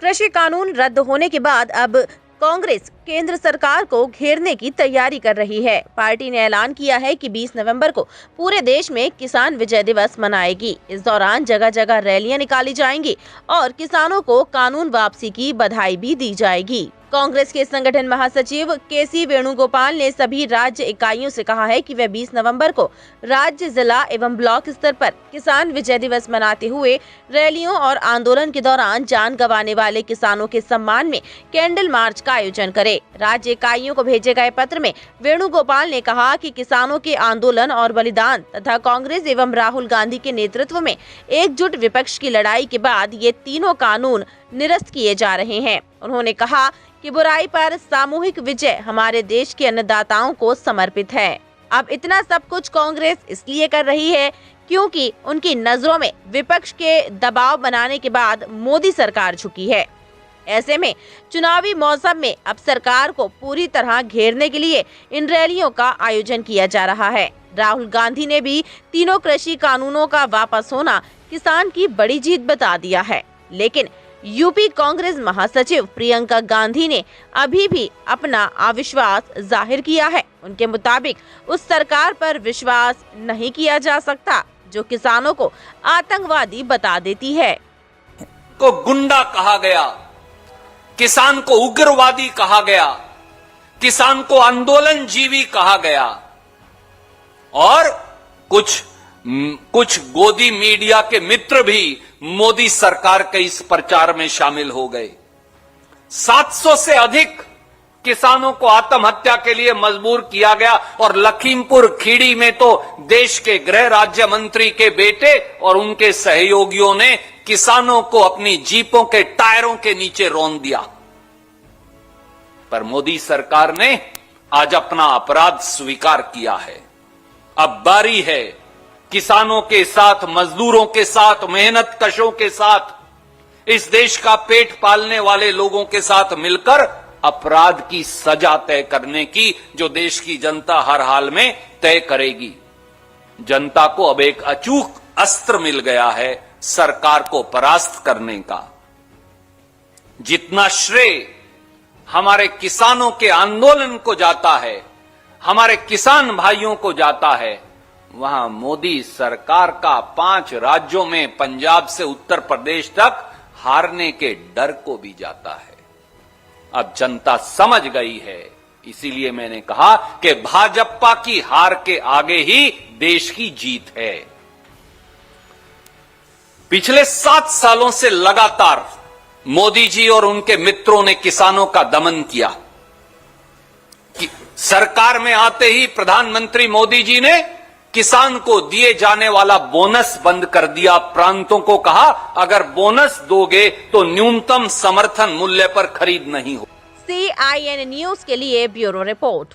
कृषि कानून रद्द होने के बाद अब कांग्रेस केंद्र सरकार को घेरने की तैयारी कर रही है। पार्टी ने ऐलान किया है कि 20 नवंबर को पूरे देश में किसान विजय दिवस मनाएगी। इस दौरान जगह जगह रैलियां निकाली जाएंगी और किसानों को कानून वापसी की बधाई भी दी जाएगी। कांग्रेस के संगठन महासचिव केसी वेणुगोपाल ने सभी राज्य इकाइयों से कहा है कि वे 20 नवंबर को राज्य, जिला एवं ब्लॉक स्तर पर किसान विजय दिवस मनाते हुए रैलियों और आंदोलन के दौरान जान गंवाने वाले किसानों के सम्मान में कैंडल मार्च का आयोजन करें। राज्य इकाइयों को भेजे गए पत्र में वेणुगोपाल ने कहा कि किसानों के आंदोलन और बलिदान तथा कांग्रेस एवं राहुल गांधी के नेतृत्व में एकजुट विपक्ष की लड़ाई के बाद ये तीनों कानून निरस्त किए जा रहे हैं। उन्होंने कहा कि बुराई पर सामूहिक विजय हमारे देश के अन्नदाताओं को समर्पित है। अब इतना सब कुछ कांग्रेस इसलिए कर रही है क्योंकि उनकी नजरों में विपक्ष के दबाव बनाने के बाद मोदी सरकार झुकी है। ऐसे में चुनावी मौसम में अब सरकार को पूरी तरह घेरने के लिए इन रैलियों का आयोजन किया जा रहा है। राहुल गांधी ने भी तीनों कृषि कानूनों का वापस होना किसान की बड़ी जीत बता दिया है, लेकिन यूपी कांग्रेस महासचिव प्रियंका गांधी ने अभी भी अपना अविश्वास जाहिर किया है। उनके मुताबिक उस सरकार पर विश्वास नहीं किया जा सकता जो किसानों को आतंकवादी बता देती है। को गुंडा कहा गया, किसान को उग्रवादी कहा गया, किसान को आंदोलन जीवी कहा गया और कुछ गोदी मीडिया के मित्र भी मोदी सरकार के इस प्रचार में शामिल हो गए। 700 से अधिक किसानों को आत्महत्या के लिए मजबूर किया गया और लखीमपुर खीरी में तो देश के गृह राज्य मंत्री के बेटे और उनके सहयोगियों ने किसानों को अपनी जीपों के टायरों के नीचे रौंद दिया। पर मोदी सरकार ने आज अपना अपराध स्वीकार किया है। अब बारी है किसानों के साथ, मजदूरों के साथ, मेहनत कशों के साथ, इस देश का पेट पालने वाले लोगों के साथ मिलकर अपराध की सजा तय करने की, जो देश की जनता हर हाल में तय करेगी। जनता को अब एक अचूक अस्त्र मिल गया है सरकार को परास्त करने का। जितना श्रेय हमारे किसानों के आंदोलन को जाता है, हमारे किसान भाइयों को जाता है, वहां मोदी सरकार का 5 राज्यों में पंजाब से उत्तर प्रदेश तक हारने के डर को भी जाता है। अब जनता समझ गई है, इसीलिए मैंने कहा कि भाजपा की हार के आगे ही देश की जीत है। पिछले 7 सालों से लगातार मोदी जी और उनके मित्रों ने किसानों का दमन किया। कि सरकार में आते ही प्रधानमंत्री मोदी जी ने किसान को दिए जाने वाला बोनस बंद कर दिया। प्रांतों को कहा अगर बोनस दोगे तो न्यूनतम समर्थन मूल्य पर खरीद नहीं हो। CIN न्यूज के लिए ब्यूरो रिपोर्ट।